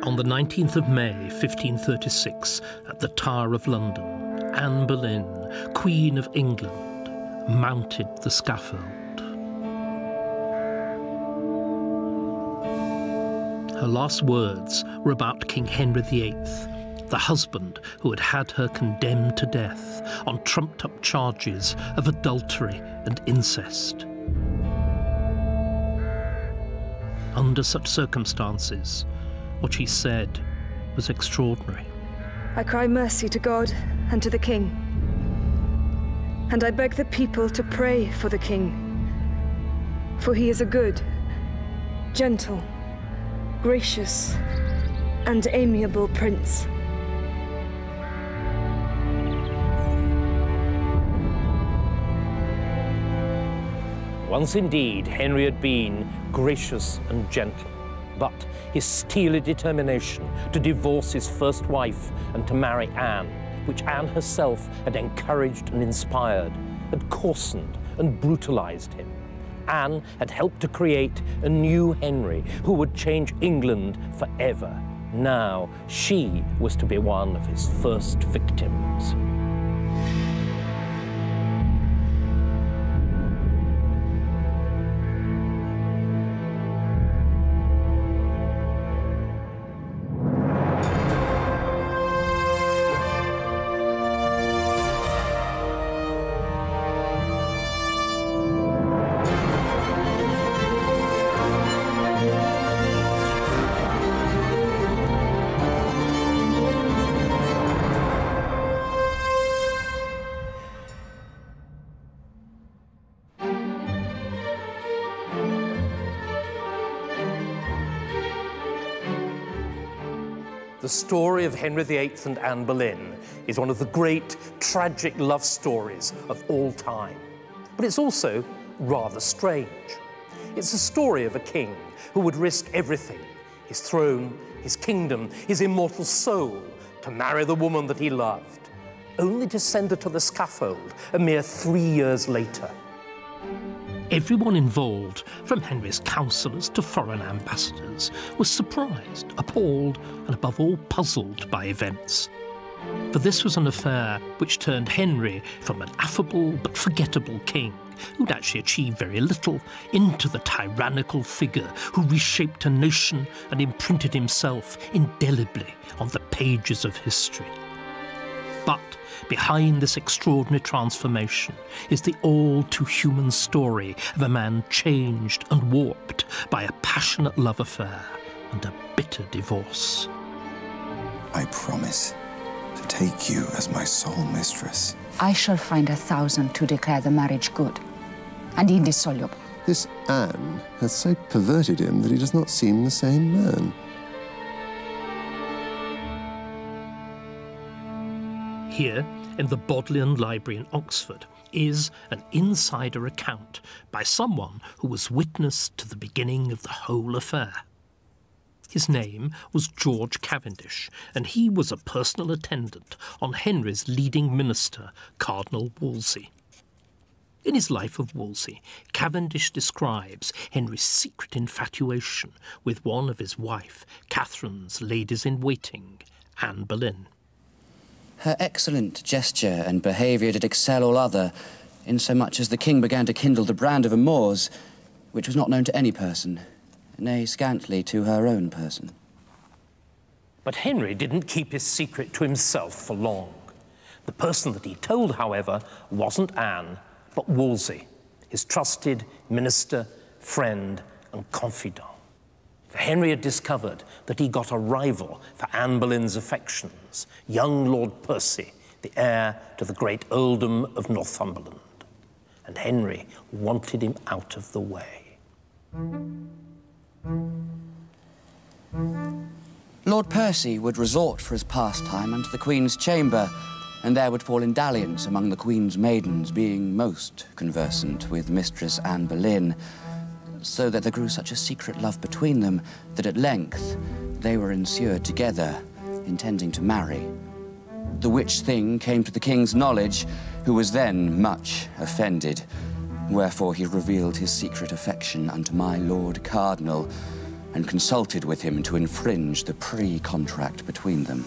On the 19th of May, 1536, at the Tower of London, Anne Boleyn, Queen of England, mounted the scaffold. Her last words were about King Henry VIII, the husband who had had her condemned to death on trumped-up charges of adultery and incest. Under such circumstances, what she said was extraordinary. I cry mercy to God and to the King. And I beg the people to pray for the King. For he is a good, gentle, gracious, and amiable prince. Once indeed, Henry had been gracious and gentle, but his steely determination to divorce his first wife and to marry Anne, which Anne herself had encouraged and inspired, had coarsened and brutalized him. Anne had helped to create a new Henry who would change England forever. Now she was to be one of his first victims. The story of Henry VIII and Anne Boleyn is one of the great tragic love stories of all time. But it's also rather strange. It's the story of a king who would risk everything, his throne, his kingdom, his immortal soul, to marry the woman that he loved, only to send her to the scaffold a mere 3 years later. Everyone involved, from Henry's councillors to foreign ambassadors, was surprised, appalled, and above all puzzled by events. For this was an affair which turned Henry from an affable but forgettable king, who'd actually achieved very little, into the tyrannical figure who reshaped a nation and imprinted himself indelibly on the pages of history. But behind this extraordinary transformation is the all-too-human story of a man changed and warped by a passionate love affair and a bitter divorce. I promise to take you as my sole mistress. I shall find 1,000 to declare the marriage good and indissoluble. This Anne has so perverted him that he does not seem the same man. Here, in the Bodleian Library in Oxford, is an insider account by someone who was witness to the beginning of the whole affair. His name was George Cavendish, and he was a personal attendant on Henry's leading minister, Cardinal Wolsey. In his Life of Wolsey, Cavendish describes Henry's secret infatuation with one of his wife, Catherine's ladies-in-waiting, Anne Boleyn. Her excellent gesture and behaviour did excel all other, insomuch as the king began to kindle the brand of amours, which was not known to any person, nay, scantly to her own person. But Henry didn't keep his secret to himself for long. The person that he told, however, wasn't Anne, but Wolsey, his trusted minister, friend, and confidant. For Henry had discovered that he got a rival for Anne Boleyn's affections, young Lord Percy, the heir to the great earldom of Northumberland. And Henry wanted him out of the way. Lord Percy would resort for his pastime unto the Queen's chamber, and there would fall in dalliance among the Queen's maidens, being most conversant with Mistress Anne Boleyn, so that there grew such a secret love between them that at length they were ensured together, intending to marry. The which thing came to the king's knowledge, who was then much offended, wherefore he revealed his secret affection unto my Lord Cardinal, and consulted with him to infringe the pre-contract between them.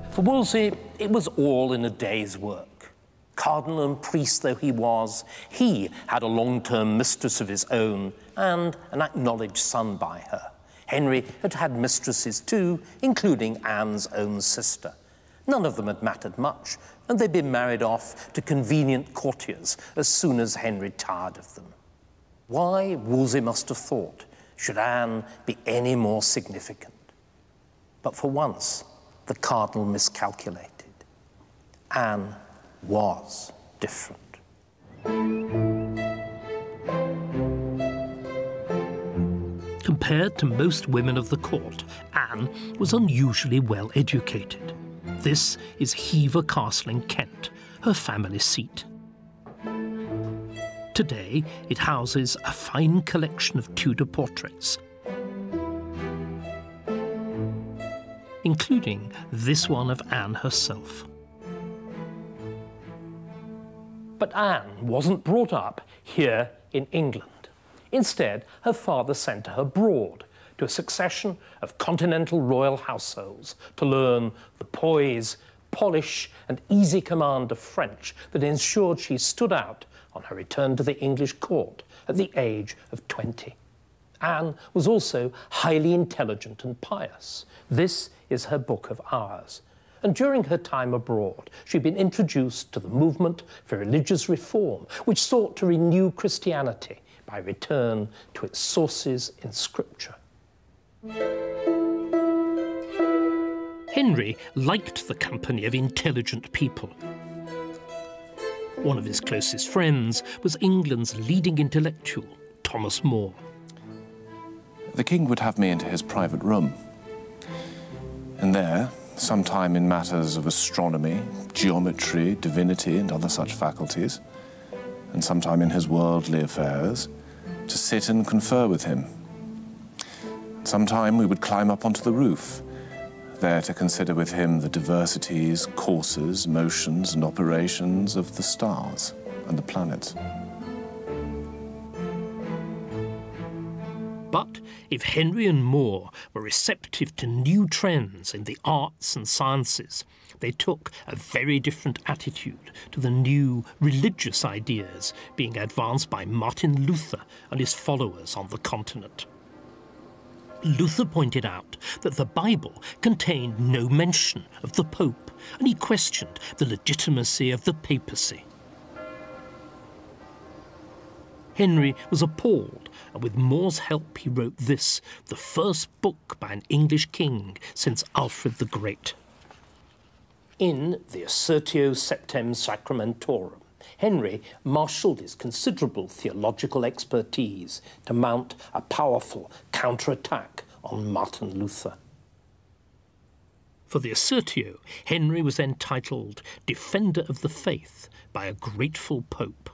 For Wolsey, it was all in a day's work. Cardinal and priest though he was, he had a long-term mistress of his own and an acknowledged son by her. Henry had had mistresses too, including Anne's own sister. None of them had mattered much, and they'd been married off to convenient courtiers as soon as Henry tired of them. Why, Wolsey must have thought, should Anne be any more significant? But for once, the cardinal miscalculated. Anne was different. Compared to most women of the court, Anne was unusually well educated. This is Hever Castle in Kent, her family seat. Today, it houses a fine collection of Tudor portraits, including this one of Anne herself. But Anne wasn't brought up here in England. Instead, her father sent her abroad to a succession of continental royal households to learn the poise, polish, and easy command of French that ensured she stood out on her return to the English court at the age of 20. Anne was also highly intelligent and pious. This is her Book of Hours. And during her time abroad, she'd been introduced to the movement for religious reform, which sought to renew Christianity by return to its sources in Scripture. Henry liked the company of intelligent people. One of his closest friends was England's leading intellectual, Thomas More. The king would have me into his private room. And there, sometime in matters of astronomy, geometry, divinity, and other such faculties, and sometime in his worldly affairs, to sit and confer with him. Sometime we would climb up onto the roof, there to consider with him the diversities, courses, motions, and operations of the stars and the planets. But if Henry and More were receptive to new trends in the arts and sciences, they took a very different attitude to the new religious ideas being advanced by Martin Luther and his followers on the continent. Luther pointed out that the Bible contained no mention of the Pope, and he questioned the legitimacy of the papacy. Henry was appalled, and with More's help he wrote this, the first book by an English king since Alfred the Great. In the Assertio Septem Sacramentorum, Henry marshalled his considerable theological expertise to mount a powerful counterattack on Martin Luther. For the Assertio, Henry was then titled Defender of the Faith by a grateful Pope.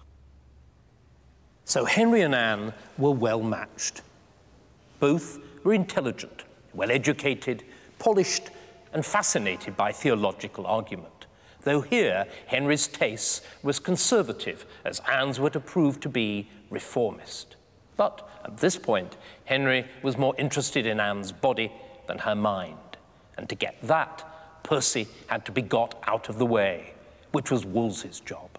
So Henry and Anne were well matched. Both were intelligent, well-educated, polished, and fascinated by theological argument. Though here, Henry's taste was conservative, as Anne's were to prove to be reformist. But at this point, Henry was more interested in Anne's body than her mind. And to get that, Percy had to be got out of the way, which was Wolsey's job.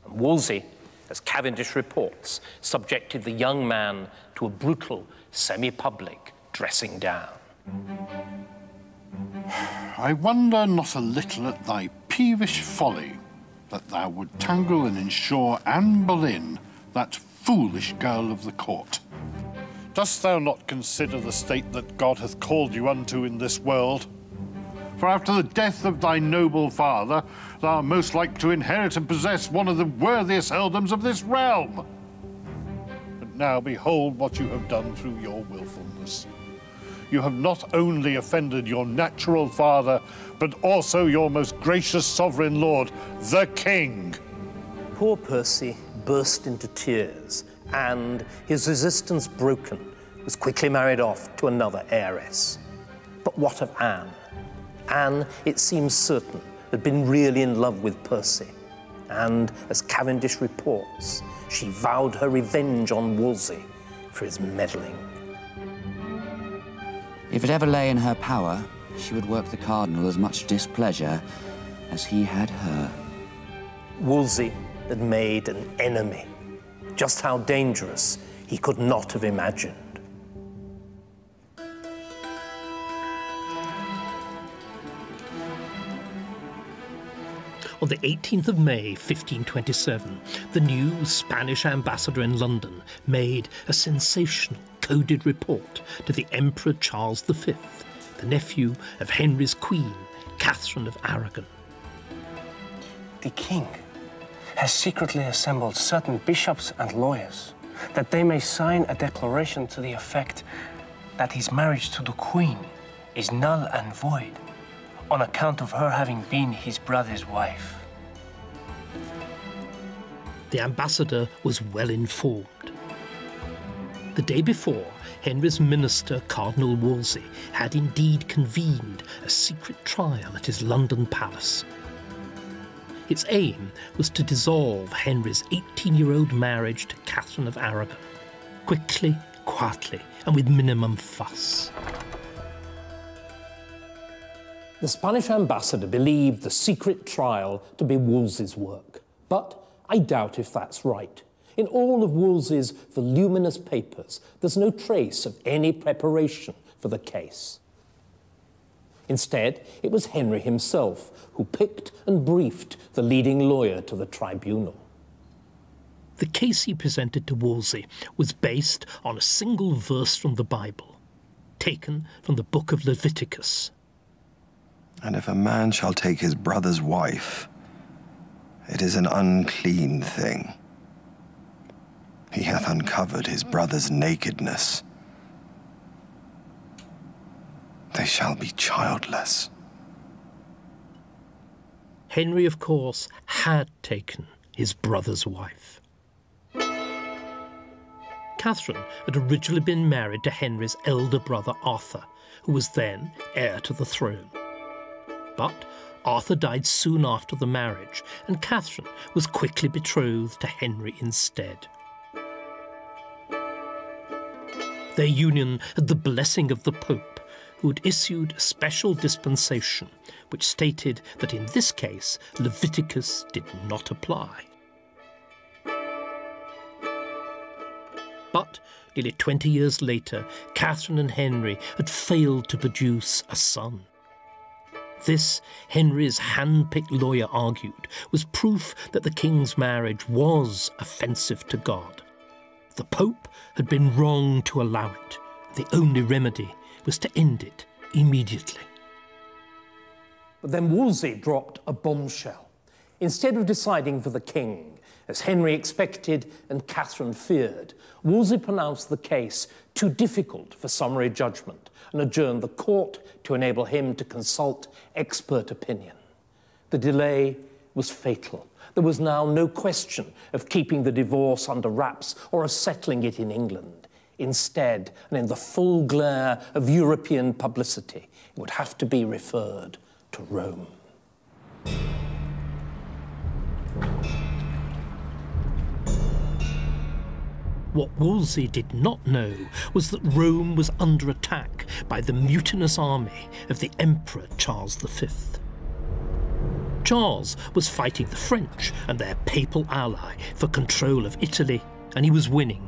And Wolsey, as Cavendish reports, subjected the young man to a brutal, semi-public dressing down. I wonder not a little at thy peevish folly, that thou would tangle and ensure Anne Boleyn, that foolish girl of the court. Dost thou not consider the state that God hath called you unto in this world? For after the death of thy noble father, thou art most like to inherit and possess one of the worthiest earldoms of this realm. But now behold what you have done through your willfulness. You have not only offended your natural father, but also your most gracious sovereign lord, the king. Poor Percy burst into tears, and, his resistance broken, was quickly married off to another heiress. But what of Anne? Anne, it seems certain, had been really in love with Percy. and, as Cavendish reports, she vowed her revenge on Wolsey for his meddling. If it ever lay in her power, she would work the cardinal as much displeasure as he had her. Wolsey had made an enemy. Just how dangerous he could not have imagined. On the 18th of May, 1527, the new Spanish ambassador in London made a sensational coded report to the Emperor Charles V, the nephew of Henry's queen, Catherine of Aragon. The king has secretly assembled certain bishops and lawyers that they may sign a declaration to the effect that his marriage to the queen is null and void on account of her having been his brother's wife. The ambassador was well informed. The day before, Henry's minister, Cardinal Wolsey, had indeed convened a secret trial at his London palace. Its aim was to dissolve Henry's 18-year-old marriage to Catherine of Aragon, quickly, quietly, and with minimum fuss. The Spanish ambassador believed the secret trial to be Wolsey's work, but I doubt if that's right. In all of Wolsey's voluminous papers, there's no trace of any preparation for the case. Instead, it was Henry himself who picked and briefed the leading lawyer to the tribunal. The case he presented to Wolsey was based on a single verse from the Bible, taken from the book of Leviticus. And if a man shall take his brother's wife, it is an unclean thing. He hath uncovered his brother's nakedness. They shall be childless. Henry, of course, had taken his brother's wife. Catherine had originally been married to Henry's elder brother Arthur, who was then heir to the throne. But Arthur died soon after the marriage, and Catherine was quickly betrothed to Henry instead. Their union had the blessing of the Pope, who had issued a special dispensation which stated that in this case Leviticus did not apply. But nearly 20 years later, Catherine and Henry had failed to produce a son. This, Henry's hand-picked lawyer argued, was proof that the king's marriage was offensive to God. The Pope had been wrong to allow it. The only remedy was to end it immediately. But then Wolsey dropped a bombshell. Instead of deciding for the king, as Henry expected and Catherine feared, Wolsey pronounced the case too difficult for summary judgment and adjourned the court to enable him to consult expert opinion. The delay was fatal. There was now no question of keeping the divorce under wraps or of settling it in England. Instead, and in the full glare of European publicity, it would have to be referred to Rome. What Wolsey did not know was that Rome was under attack by the mutinous army of the Emperor Charles V. Charles was fighting the French and their papal ally for control of Italy, and he was winning.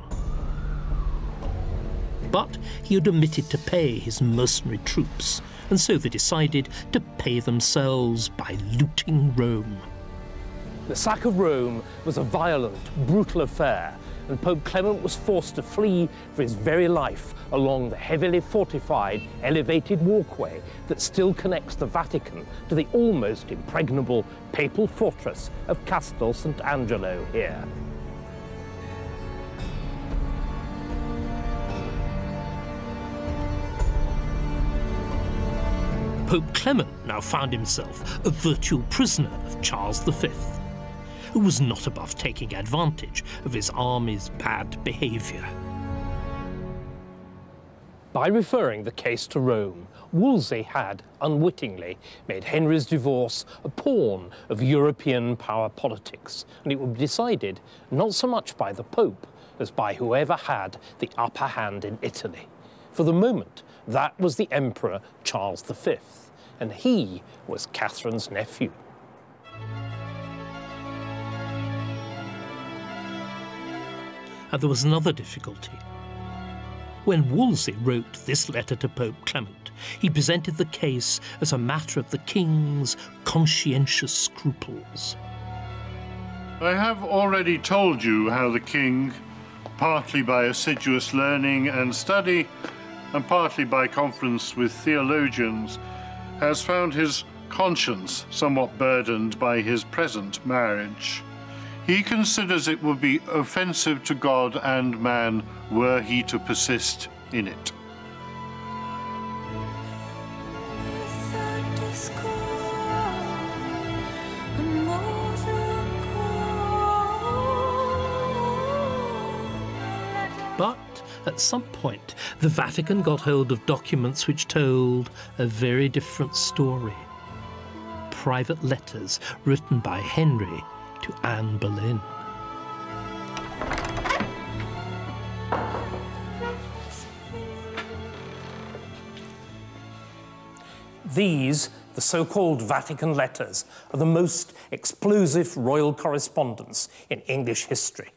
But he had omitted to pay his mercenary troops, and so they decided to pay themselves by looting Rome. The sack of Rome was a violent, brutal affair, and Pope Clement was forced to flee for his very life along the heavily fortified, elevated walkway that still connects the Vatican to the almost impregnable papal fortress of Castel Sant'Angelo here. Pope Clement now found himself a virtual prisoner of Charles V, who was not above taking advantage of his army's bad behaviour. By referring the case to Rome, Wolsey had, unwittingly, made Henry's divorce a pawn of European power politics, and it would be decided not so much by the Pope as by whoever had the upper hand in Italy. For the moment, that was the Emperor Charles V, and he was Catherine's nephew. And there was another difficulty. When Wolsey wrote this letter to Pope Clement, he presented the case as a matter of the king's conscientious scruples. I have already told you how the king, partly by assiduous learning and study, and partly by conference with theologians, has found his conscience somewhat burdened by his present marriage. He considers it would be offensive to God and man were he to persist in it. But at some point, the Vatican got hold of documents which told a very different story. Private letters written by Henry to Anne Boleyn. These, the so-called Vatican letters, are the most explosive royal correspondence in English history,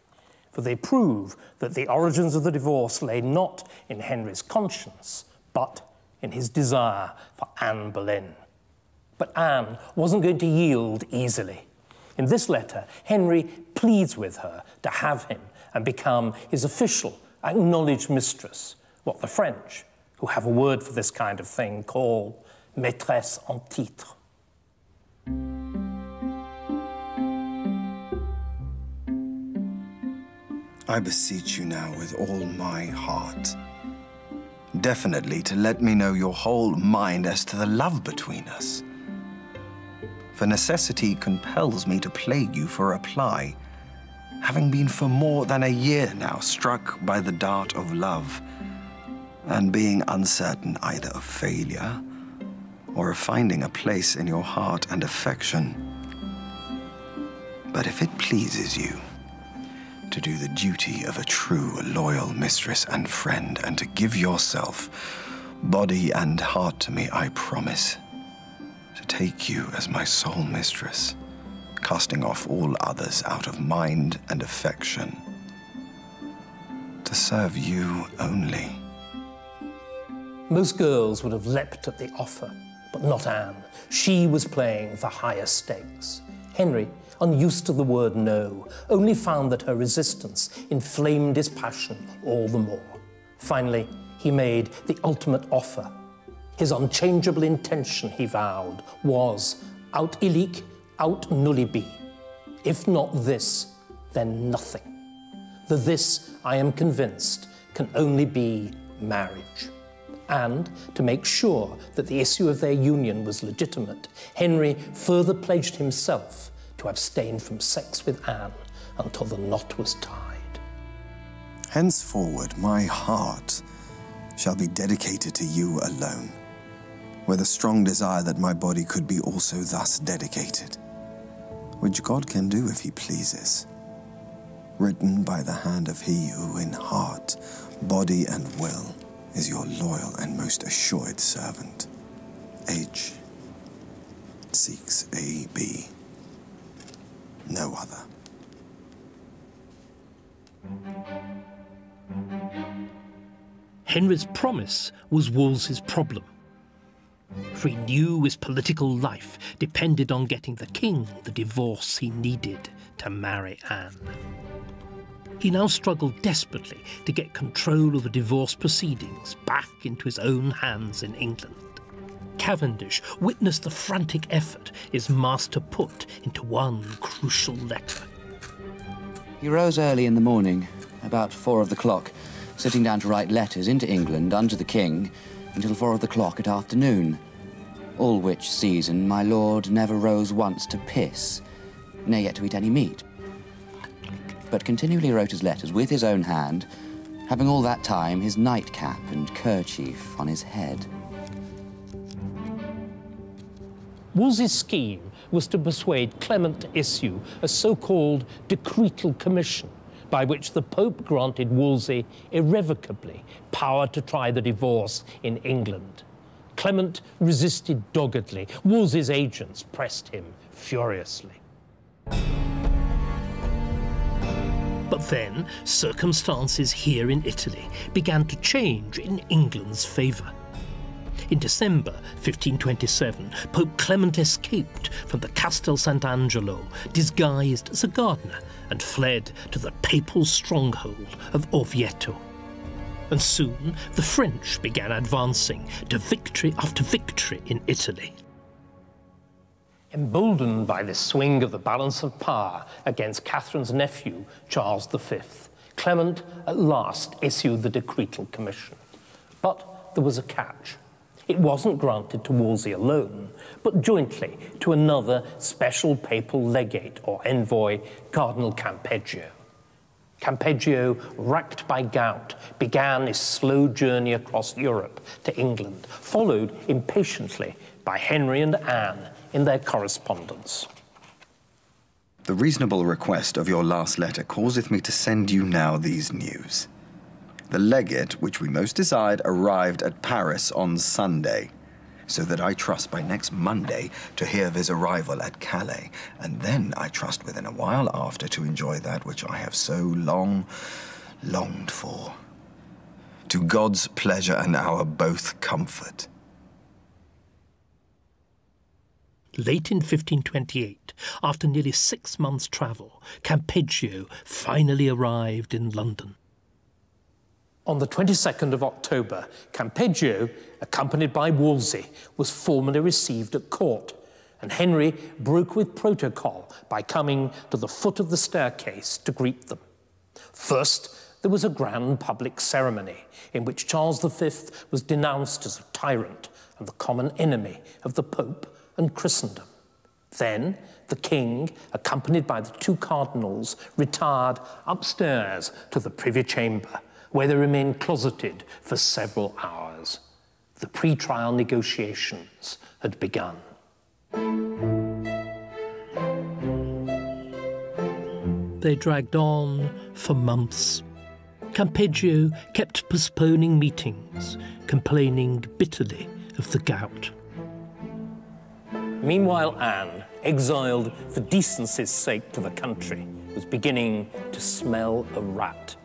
for they prove that the origins of the divorce lay not in Henry's conscience, but in his desire for Anne Boleyn. But Anne wasn't going to yield easily. In this letter, Henry pleads with her to have him and become his official, acknowledged mistress, what the French, who have a word for this kind of thing, call maîtresse en titre. I beseech you now with all my heart, definitely to let me know your whole mind as to the love between us. For necessity compels me to plague you for reply, having been for more than a year now struck by the dart of love, and being uncertain either of failure or of finding a place in your heart and affection. But if it pleases you to do the duty of a true, loyal mistress and friend, and to give yourself, body and heart to me, I promise to take you as my sole mistress, casting off all others out of mind and affection, to serve you only. Most girls would have leapt at the offer, but not Anne. She was playing for higher stakes. Henry, unused to the word no, only found that her resistance inflamed his passion all the more. Finally, he made the ultimate offer. His unchangeable intention, he vowed, was aut illic, aut nullibi. If not this, then nothing. The this, I am convinced, can only be marriage. And to make sure that the issue of their union was legitimate, Henry further pledged himself to abstain from sex with Anne until the knot was tied. Henceforward, my heart shall be dedicated to you alone, with a strong desire that my body could be also thus dedicated, which God can do if he pleases. Written by the hand of he who in heart, body and will is your loyal and most assured servant, H. seeks A.B. No other. Henry's promise was Wolsey's problem, for he knew his political life depended on getting the king the divorce he needed to marry Anne. He now struggled desperately to get control of the divorce proceedings back into his own hands in England. Cavendish witnessed the frantic effort his master put into one crucial letter. He rose early in the morning, about 4 o'clock, sitting down to write letters into England unto the king until 4 o'clock at afternoon, all which season my lord never rose once to piss, nay yet to eat any meat, but continually wrote his letters with his own hand, having all that time his nightcap and kerchief on his head. Wolsey's scheme was to persuade Clement to issue a so-called decretal commission by which the Pope granted Wolsey irrevocably power to try the divorce in England. Clement resisted doggedly. Wolsey's agents pressed him furiously. But then, circumstances here in Italy began to change in England's favour. In December 1527, Pope Clement escaped from the Castel Sant'Angelo, disguised as a gardener, and fled to the papal stronghold of Orvieto. And soon the French began advancing to victory after victory in Italy. Emboldened by this swing of the balance of power against Catherine's nephew, Charles V, Clement at last issued the decretal commission. But there was a catch. It wasn't granted to Wolsey alone, but jointly to another special papal legate or envoy, Cardinal Campeggio. Campeggio, racked by gout, began his slow journey across Europe to England, followed impatiently by Henry and Anne in their correspondence. The reasonable request of your last letter causeth me to send you now these news. The legate, which we most desired, arrived at Paris on Sunday, so that I trust by next Monday to hear of his arrival at Calais, and then I trust within a while after to enjoy that which I have so long longed for. To God's pleasure and our both comfort. Late in 1528, after nearly 6 months' travel, Campeggio finally arrived in London. On the 22nd of October, Campeggio, accompanied by Wolsey, was formally received at court, and Henry broke with protocol by coming to the foot of the staircase to greet them. First, there was a grand public ceremony in which Charles V was denounced as a tyrant and the common enemy of the Pope and Christendom. Then, the king, accompanied by the 2 cardinals, retired upstairs to the privy chamber, where they remained closeted for several hours. The pre-trial negotiations had begun. They dragged on for months. Campeggio kept postponing meetings, complaining bitterly of the gout. Meanwhile, Anne, exiled for decency's sake to the country, was beginning to smell a rat.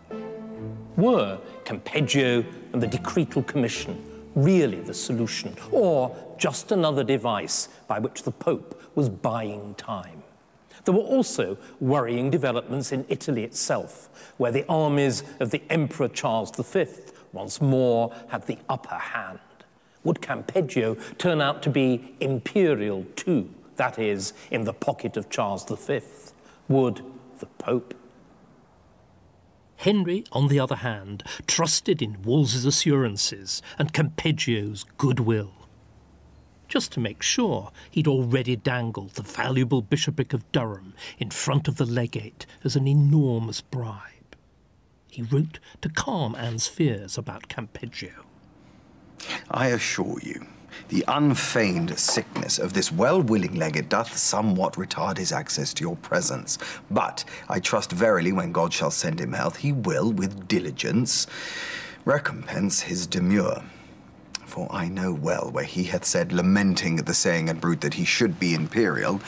Were Campeggio and the decretal commission really the solution, or just another device by which the Pope was buying time? There were also worrying developments in Italy itself, where the armies of the Emperor Charles V once more had the upper hand. Would Campeggio turn out to be imperial too, that is, in the pocket of Charles V? Would the Pope? Henry, on the other hand, trusted in Wolsey's assurances and Campeggio's goodwill. Just to make sure, he'd already dangled the valuable bishopric of Durham in front of the legate as an enormous bribe. He wrote to calm Anne's fears about Campeggio. I assure you, the unfeigned sickness of this well-willing legate doth somewhat retard his access to your presence. But I trust verily when God shall send him health, he will, with diligence, recompense his demur. For I know well where he hath said, lamenting at the saying and bruit that he should be imperial,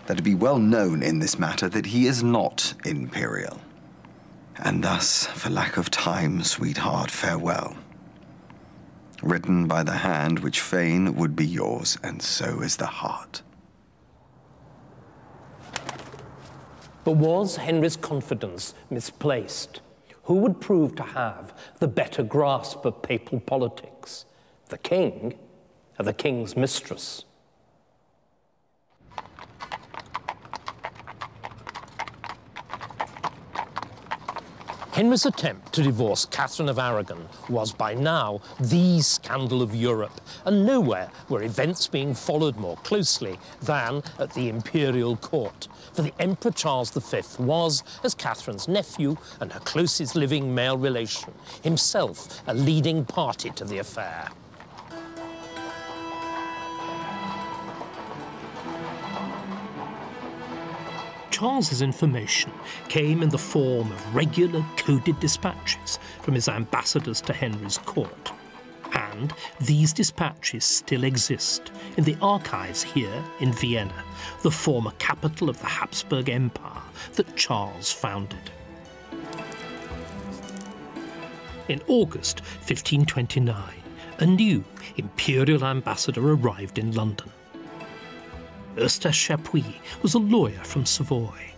that it be well known in this matter that he is not imperial. And thus, for lack of time, sweetheart, farewell. Written by the hand which fain would be yours, and so is the heart. But was Henry's confidence misplaced? Who would prove to have the better grasp of papal politics? The king or the king's mistress? Henry's attempt to divorce Catherine of Aragon was by now the scandal of Europe, and nowhere were events being followed more closely than at the imperial court. For the Emperor Charles V was, as Catherine's nephew and her closest living male relation, himself a leading party to the affair. Charles's information came in the form of regular coded dispatches from his ambassadors to Henry's court. And these dispatches still exist in the archives here in Vienna, the former capital of the Habsburg Empire that Charles founded. In August 1529, a new imperial ambassador arrived in London. Eustache Chapuis was a lawyer from Savoy.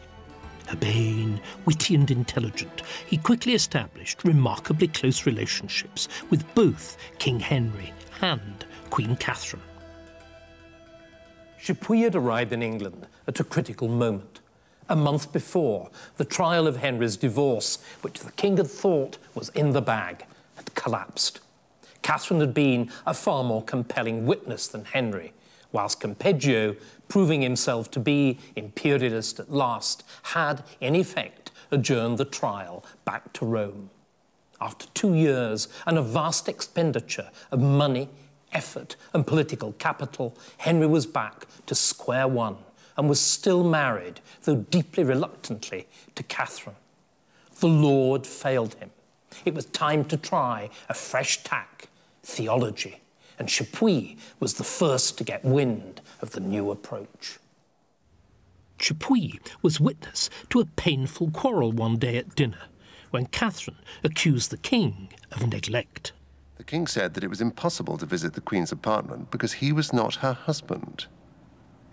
Urbane, witty and intelligent, he quickly established remarkably close relationships with both King Henry and Queen Catherine. Chapuis had arrived in England at a critical moment. A month before, the trial of Henry's divorce, which the king had thought was in the bag, had collapsed. Catherine had been a far more compelling witness than Henry, whilst Campeggio, proving himself to be imperialist at last, had, in effect, adjourned the trial back to Rome. After 2 years and a vast expenditure of money, effort and political capital, Henry was back to square one and was still married, though deeply reluctantly, to Catherine. The Lord failed him. It was time to try a fresh tack, theology, and Chapuis was the first to get wind of the new approach. Chapuis was witness to a painful quarrel one day at dinner, when Catherine accused the king of neglect. The king said that it was impossible to visit the Queen's apartment because he was not her husband.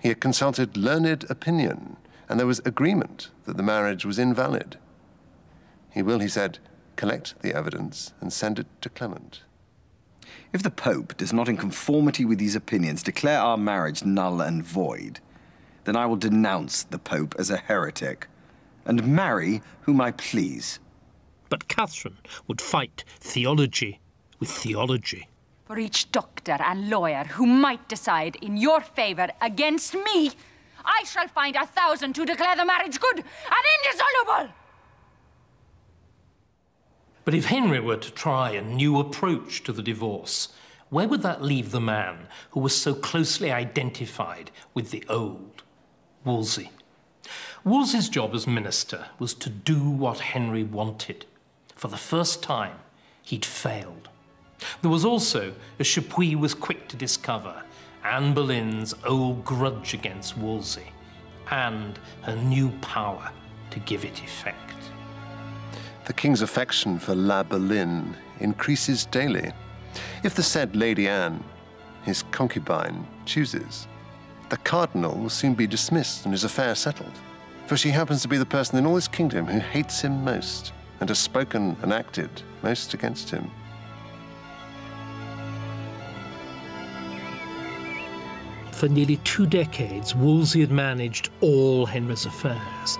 He had consulted learned opinion, and there was agreement that the marriage was invalid. He will, he said, collect the evidence and send it to Clement. If the Pope does not, in conformity with these opinions, declare our marriage null and void, then I will denounce the Pope as a heretic and marry whom I please. But Catherine would fight theology with theology. For each doctor and lawyer who might decide in your favour against me, I shall find 1,000 to declare the marriage good and indissoluble. But if Henry were to try a new approach to the divorce, where would that leave the man who was so closely identified with the old, Wolsey? Wolsey's job as minister was to do what Henry wanted. For the first time, he'd failed. There was also, as Chapuis was quick to discover, Anne Boleyn's old grudge against Wolsey and her new power to give it effect. The king's affection for La Boleyn increases daily. If the said Lady Anne, his concubine, chooses, the cardinal will soon be dismissed and his affair settled, for she happens to be the person in all his kingdom who hates him most and has spoken and acted most against him. For nearly 2 decades, Wolsey had managed all Henry's affairs.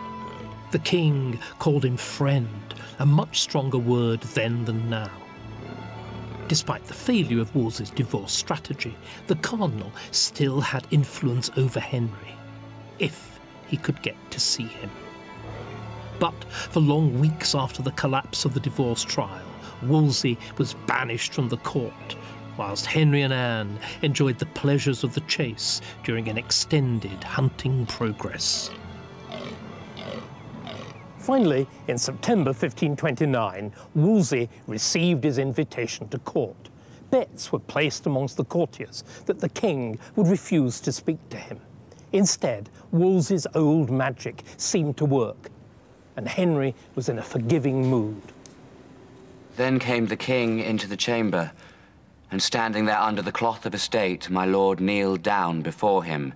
The king called him friend, a much stronger word then than now. Despite the failure of Wolsey's divorce strategy, the cardinal still had influence over Henry, if he could get to see him. But for long weeks after the collapse of the divorce trial, Wolsey was banished from the court, whilst Henry and Anne enjoyed the pleasures of the chase during an extended hunting progress. Finally, in September 1529, Wolsey received his invitation to court. Bets were placed amongst the courtiers that the king would refuse to speak to him. Instead, Wolsey's old magic seemed to work, and Henry was in a forgiving mood. Then came the king into the chamber, and standing there under the cloth of estate, my lord kneeled down before him.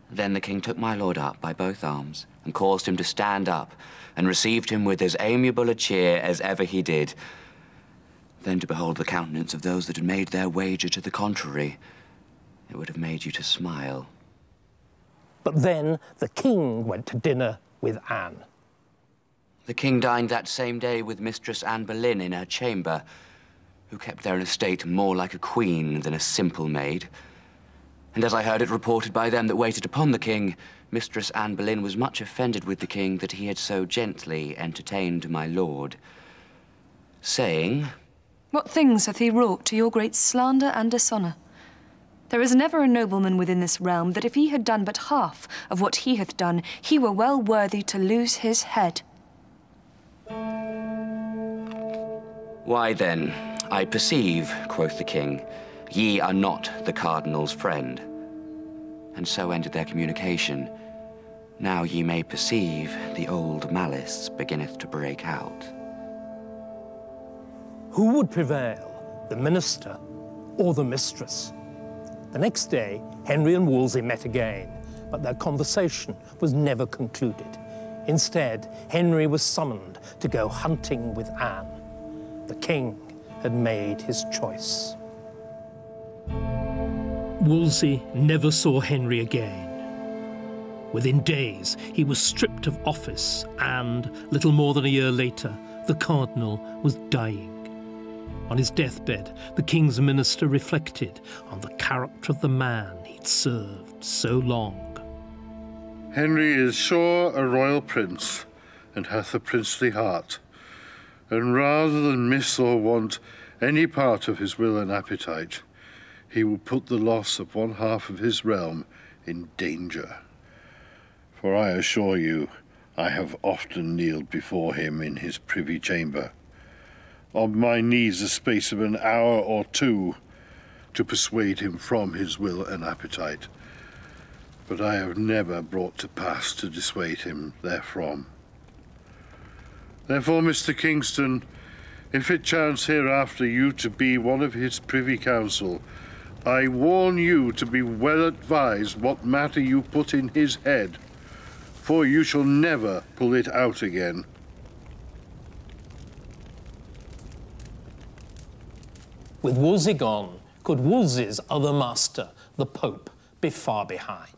Then the king took my lord up by both arms and caused him to stand up, and received him with as amiable a cheer as ever he did. Then to behold the countenance of those that had made their wager to the contrary, it would have made you to smile. But then the king went to dinner with Anne. The king dined that same day with Mistress Anne Boleyn in her chamber, who kept their estate more like a queen than a simple maid. And as I heard it reported by them that waited upon the king, Mistress Anne Boleyn was much offended with the king that he had so gently entertained my lord, saying, "What things hath he wrought to your great slander and dishonour? There is never a nobleman within this realm that if he had done but half of what he hath done, he were well worthy to lose his head." "Why then, I perceive," quoth the king, "ye are not the cardinal's friend." And so ended their communication. Now ye may perceive the old malice beginneth to break out. Who would prevail, the minister or the mistress? The next day, Henry and Wolsey met again, but their conversation was never concluded. Instead, Henry was summoned to go hunting with Anne. The king had made his choice. Wolsey never saw Henry again. Within days, he was stripped of office, and little more than a year later, the cardinal was dying. On his deathbed, the king's minister reflected on the character of the man he'd served so long. Henry is sure a royal prince, and hath a princely heart, and rather than miss or want any part of his will and appetite, he will put the loss of one half of his realm in danger. For I assure you, I have often kneeled before him in his privy chamber, on my knees a space of an hour or two, to persuade him from his will and appetite. But I have never brought to pass to dissuade him therefrom. Therefore, Mr. Kingston, if it chance hereafter you to be one of his privy council, I warn you to be well advised what matter you put in his head, for you shall never pull it out again. With Wolsey gone, could Wolsey's other master, the Pope, be far behind?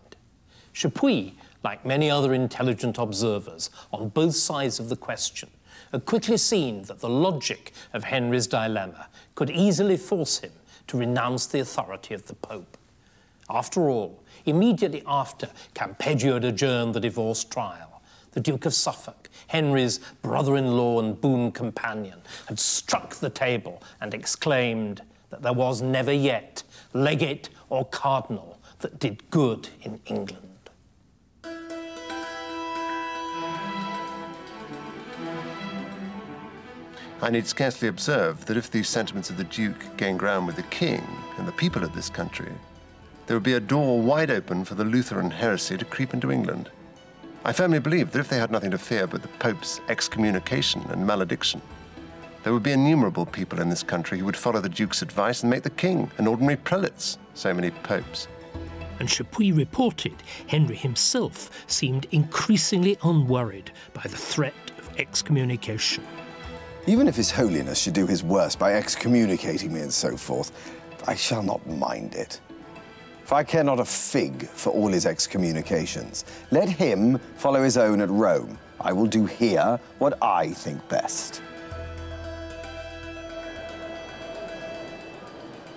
Chapuis, like many other intelligent observers on both sides of the question, had quickly seen that the logic of Henry's dilemma could easily force him to renounce the authority of the Pope. After all, immediately after Campeggio had adjourned the divorce trial, the Duke of Suffolk, Henry's brother-in-law and boon companion, had struck the table and exclaimed that there was never yet legate or cardinal that did good in England. I need scarcely observe that if these sentiments of the Duke gain ground with the King and the people of this country, there would be a door wide open for the Lutheran heresy to creep into England. I firmly believe that if they had nothing to fear but the Pope's excommunication and malediction, there would be innumerable people in this country who would follow the Duke's advice and make the King and ordinary prelates so many popes. And Chapuis reported Henry himself seemed increasingly unworried by the threat of excommunication. Even if His Holiness should do his worst by excommunicating me and so forth, I shall not mind it. For I care not a fig for all his excommunications. Let him follow his own at Rome. I will do here what I think best.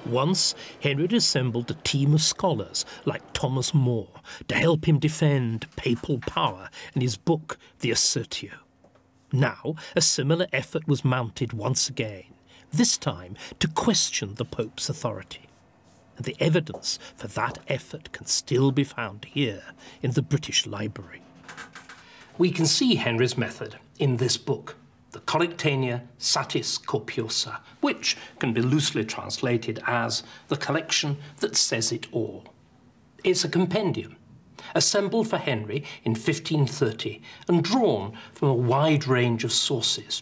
Once, Henry had assembled a team of scholars like Thomas More to help him defend papal power in his book, The Assertio. Now, a similar effort was mounted once again, this time to question the Pope's authority. And the evidence for that effort can still be found here in the British Library. We can see Henry's method in this book, the Collectanea Satis Copiosa, which can be loosely translated as the collection that says it all. It's a compendium, assembled for Henry in 1530 and drawn from a wide range of sources: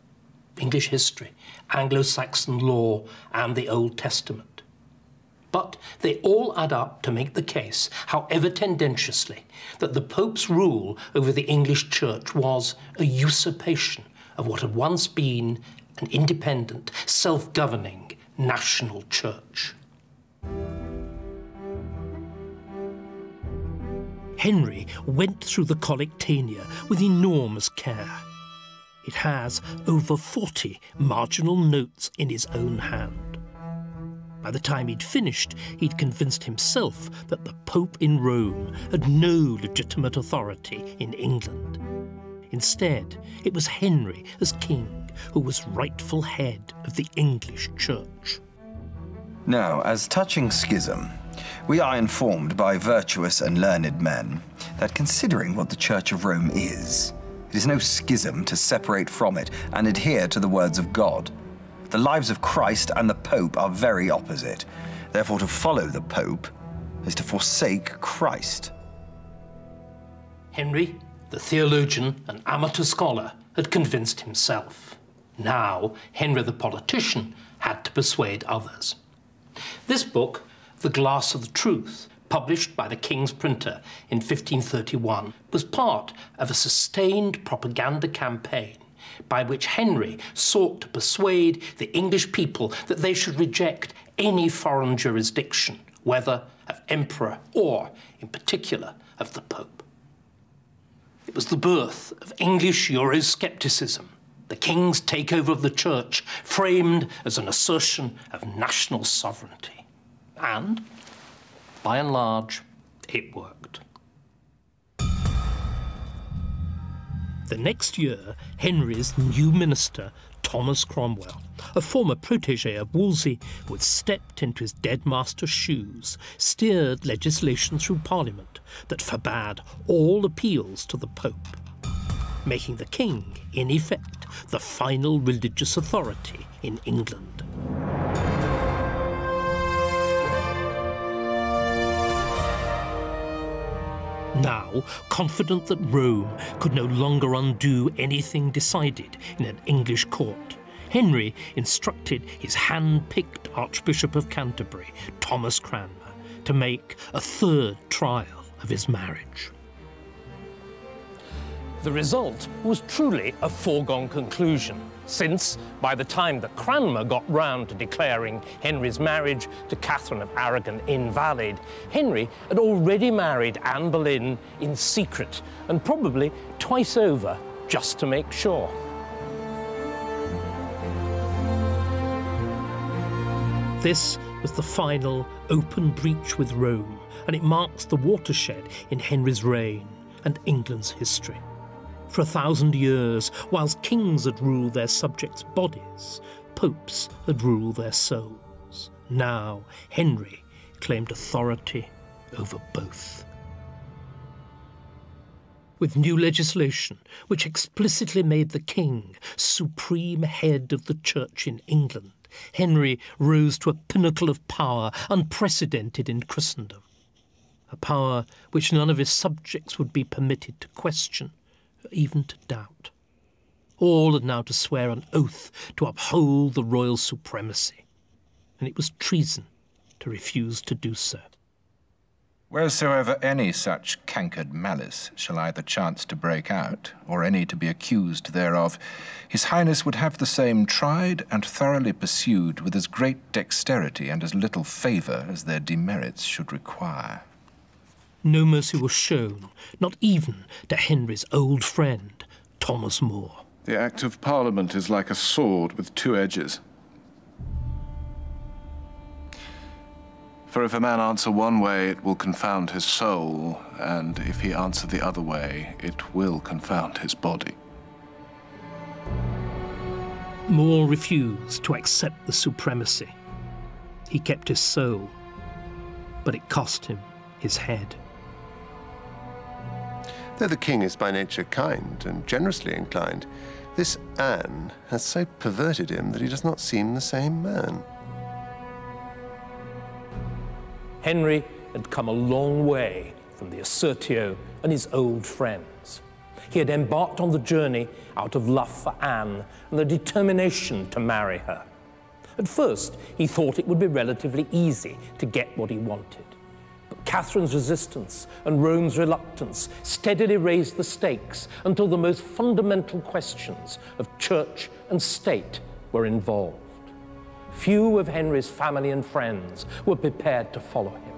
English history, Anglo-Saxon law, and the Old Testament. But they all add up to make the case, however tendentiously, that the Pope's rule over the English Church was a usurpation of what had once been an independent, self-governing national church. Henry went through the Collectanea with enormous care. it has over 40 marginal notes in his own hand. By the time he'd finished, he'd convinced himself that the Pope in Rome had no legitimate authority in England. Instead, it was Henry, as king, who was rightful head of the English Church. Now, as touching schism, we are informed by virtuous and learned men that considering what the Church of Rome is, it is no schism to separate from it and adhere to the words of God. The lives of Christ and the Pope are very opposite. Therefore, to follow the Pope is to forsake Christ. Henry, the theologian and amateur scholar, had convinced himself. Now, Henry the politician had to persuade others. This book, The Glass of the Truth, published by the King's printer in 1531, was part of a sustained propaganda campaign by which Henry sought to persuade the English people that they should reject any foreign jurisdiction, whether of emperor or, in particular, of the Pope. It was the birth of English Euroscepticism, the King's takeover of the Church, framed as an assertion of national sovereignty. And, by and large, it worked. The next year, Henry's new minister, Thomas Cromwell, a former protege of Wolsey who had stepped into his dead master's shoes, steered legislation through Parliament that forbade all appeals to the Pope, making the king, in effect, the final religious authority in England. Now, confident that Rome could no longer undo anything decided in an English court, Henry instructed his hand-picked Archbishop of Canterbury, Thomas Cranmer, to make a third trial of his marriage. The result was truly a foregone conclusion, since by the time that Cranmer got round to declaring Henry's marriage to Catherine of Aragon invalid, Henry had already married Anne Boleyn in secret, and probably twice over, just to make sure. This was the final open breach with Rome, and it marks the watershed in Henry's reign and England's history. For 1,000 years, whilst kings had ruled their subjects' bodies, popes had ruled their souls. Now, Henry claimed authority over both. With new legislation, which explicitly made the king supreme head of the church in England, Henry rose to a pinnacle of power unprecedented in Christendom. A power which none of his subjects would be permitted to question, even to doubt. All had now to swear an oath to uphold the royal supremacy, and it was treason to refuse to do so. Wheresoever any such cankered malice shall either chance to break out, or any to be accused thereof, His Highness would have the same tried and thoroughly pursued with as great dexterity and as little favour as their demerits should require. No mercy was shown, not even to Henry's old friend, Thomas More. The Act of Parliament is like a sword with two edges. For if a man answer one way, it will confound his soul, and if he answer the other way, it will confound his body. More refused to accept the supremacy. He kept his soul, but it cost him his head. Though the king is by nature kind and generously inclined, this Anne has so perverted him that he does not seem the same man. Henry had come a long way from the Assertio and his old friends. He had embarked on the journey out of love for Anne and the determination to marry her. At first, he thought it would be relatively easy to get what he wanted. But Catherine's resistance and Rome's reluctance steadily raised the stakes until the most fundamental questions of church and state were involved. Few of Henry's family and friends were prepared to follow him.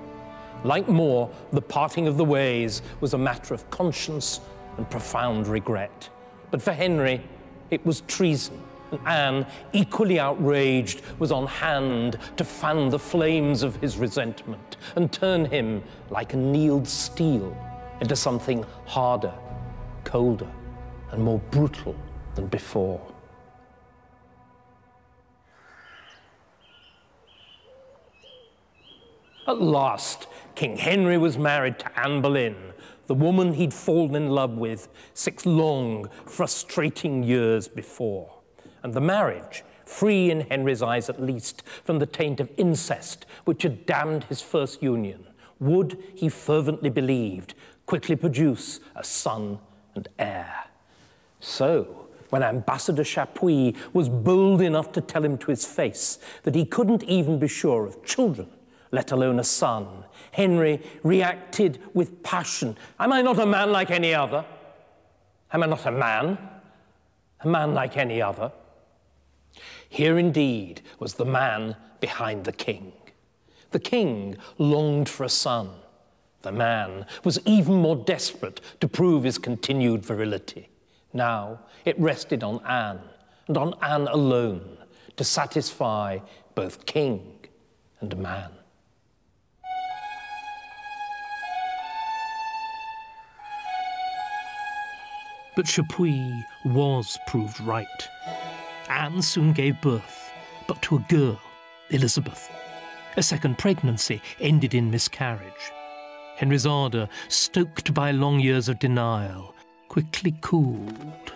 Like More, the parting of the ways was a matter of conscience and profound regret. But for Henry, It was treason, and Anne, equally outraged, was on hand to fan the flames of his resentment and turn him, like annealed steel, into something harder, colder, and more brutal than before. At last, King Henry was married to Anne Boleyn, the woman he'd fallen in love with 6 long, frustrating years before. And the marriage, free in Henry's eyes at least from the taint of incest which had damned his first union, would, he fervently believed, quickly produce a son and heir. So, when Ambassador Chapuis was bold enough to tell him to his face that he couldn't even be sure of children, let alone a son, Henry reacted with passion. Am I not a man like any other? Am I not a man? A man like any other? Here indeed was the man behind the king. The king longed for a son. The man was even more desperate to prove his continued virility. Now it rested on Anne, and on Anne alone, to satisfy both king and man. But Chapuis was proved right. Anne soon gave birth, but to a girl, Elizabeth. A second pregnancy ended in miscarriage. Henry's ardour, stoked by long years of denial, quickly cooled.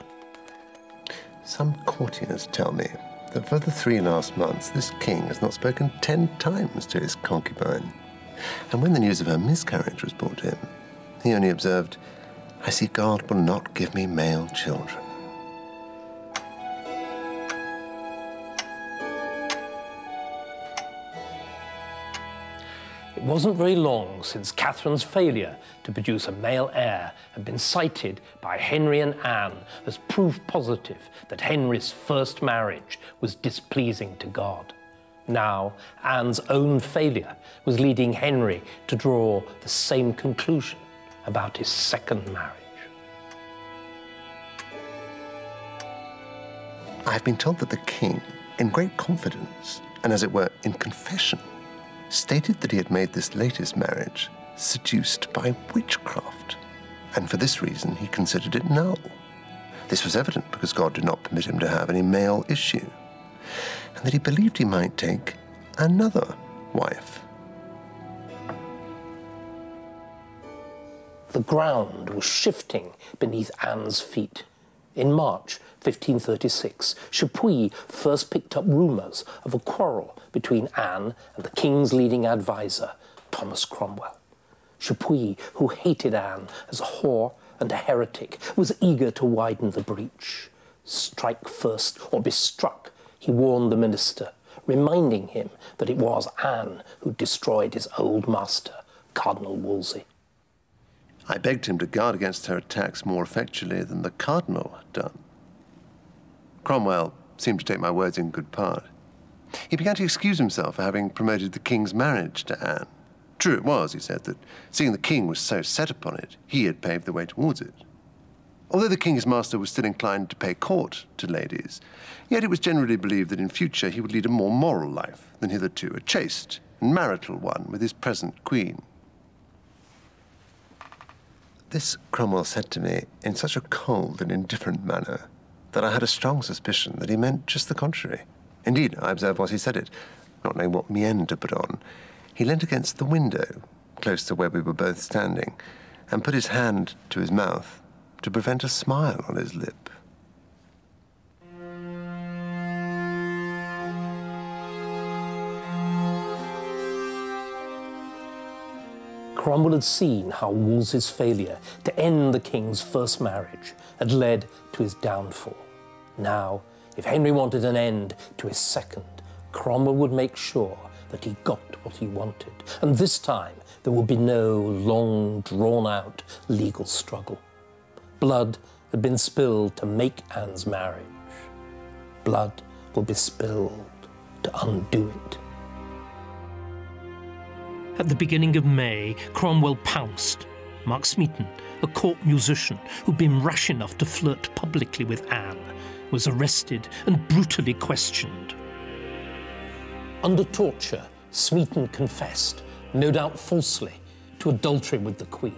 Some courtiers tell me that for the 3 last months, this king has not spoken 10 times to his concubine. And when the news of her miscarriage was brought to him, he only observed, "I see God will not give me male children." It wasn't very long since Catherine's failure to produce a male heir had been cited by Henry and Anne as proof positive that Henry's first marriage was displeasing to God. Now, Anne's own failure was leading Henry to draw the same conclusion about his second marriage. I have been told that the king, in great confidence, and as it were in confession, stated that he had made this latest marriage seduced by witchcraft, and for this reason he considered it null. This was evident because God did not permit him to have any male issue, and that he believed he might take another wife. The ground was shifting beneath Anne's feet. In March 1536, Chapuis first picked up rumours of a quarrel between Anne and the king's leading advisor, Thomas Cromwell. Chapuis, who hated Anne as a whore and a heretic, was eager to widen the breach. Strike first or be struck, he warned the minister, reminding him that it was Anne who destroyed his old master, Cardinal Wolsey. I begged him to guard against her attacks more effectually than the cardinal had done. Cromwell seemed to take my words in good part. He began to excuse himself for having promoted the king's marriage to Anne. True it was, he said, that seeing the king was so set upon it, he had paved the way towards it. Although the king's master was still inclined to pay court to ladies, yet it was generally believed that in future he would lead a more moral life than hitherto, a chaste and marital one with his present queen. This Cromwell said to me in such a cold and indifferent manner that I had a strong suspicion that he meant just the contrary. Indeed, I observed whilst he said it, not knowing what mien to put on, he leant against the window, close to where we were both standing, and put his hand to his mouth to prevent a smile on his lip. Cromwell had seen how Wolsey's failure to end the king's first marriage had led to his downfall. Now, if Henry wanted an end to his second, Cromwell would make sure that he got what he wanted. And this time, there would be no long, drawn-out legal struggle. Blood had been spilled to make Anne's marriage. Blood will be spilled to undo it. At the beginning of May, Cromwell pounced. Mark Smeaton, a court musician who'd been rash enough to flirt publicly with Anne, was arrested and brutally questioned. Under torture, Smeaton confessed, no doubt falsely, to adultery with the Queen.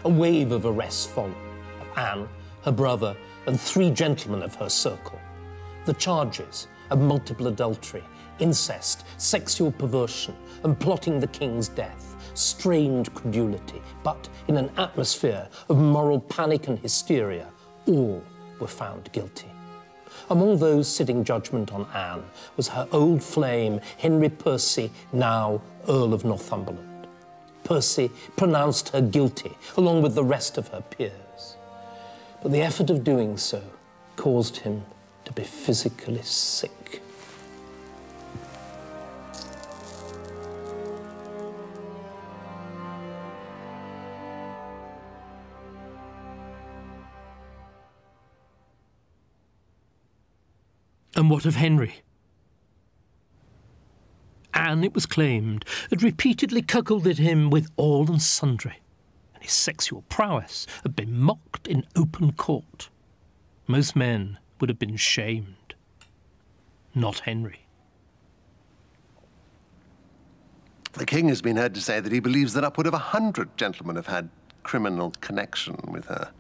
A wave of arrests followed, of Anne, her brother, and 3 gentlemen of her circle. The charges of multiple adultery, incest, sexual perversion, and plotting the King's death strained credulity, but in an atmosphere of moral panic and hysteria, all were found guilty. Among those sitting judgment on Anne was her old flame, Henry Percy, now Earl of Northumberland. Percy pronounced her guilty, along with the rest of her peers. But the effort of doing so caused him to be physically sick. And what of Henry? Anne, it was claimed, had repeatedly cuckolded him with all and sundry, and his sexual prowess had been mocked in open court. Most men would have been shamed. Not Henry. The king has been heard to say that he believes that upward of 100 gentlemen have had criminal connection with her.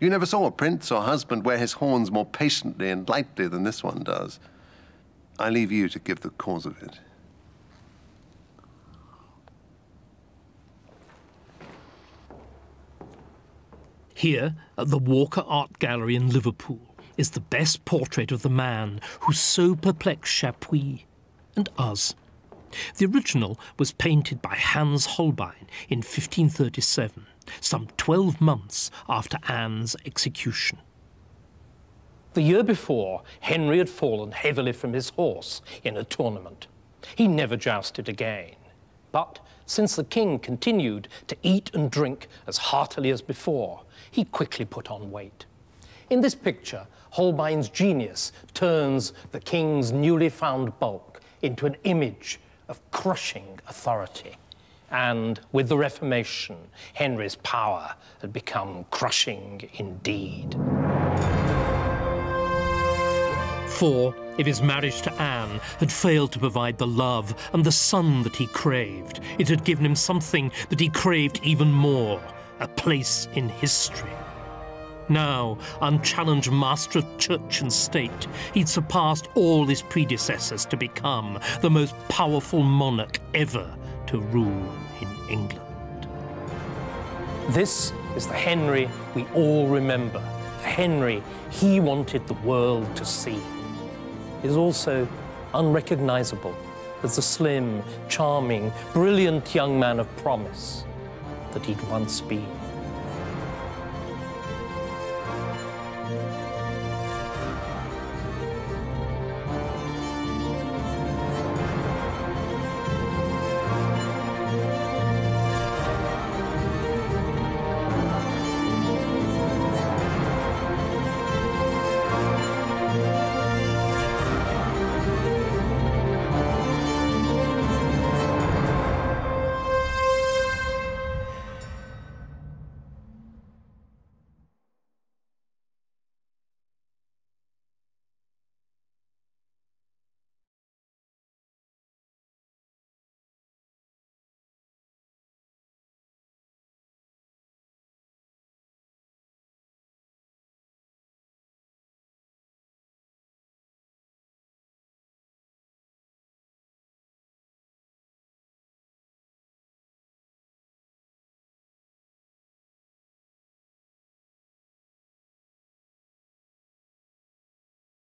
You never saw a prince or husband wear his horns more patiently and lightly than this one does. I leave you to give the cause of it. Here, at the Walker Art Gallery in Liverpool, is the best portrait of the man who so perplexed Chapuis and us. The original was painted by Hans Holbein in 1537, some 12 months after Anne's execution. The year before, Henry had fallen heavily from his horse in a tournament. He never jousted again. But since the king continued to eat and drink as heartily as before, he quickly put on weight. In this picture, Holbein's genius turns the king's newly found bulk into an image of crushing authority. And with the Reformation, Henry's power had become crushing indeed. For if his marriage to Anne had failed to provide the love and the son that he craved, it had given him something that he craved even more, a place in history. Now, unchallenged master of church and state, he'd surpassed all his predecessors to become the most powerful monarch ever to rule in England. This is the Henry we all remember, the Henry he wanted the world to see. He is also unrecognisable as the slim, charming, brilliant young man of promise that he'd once been.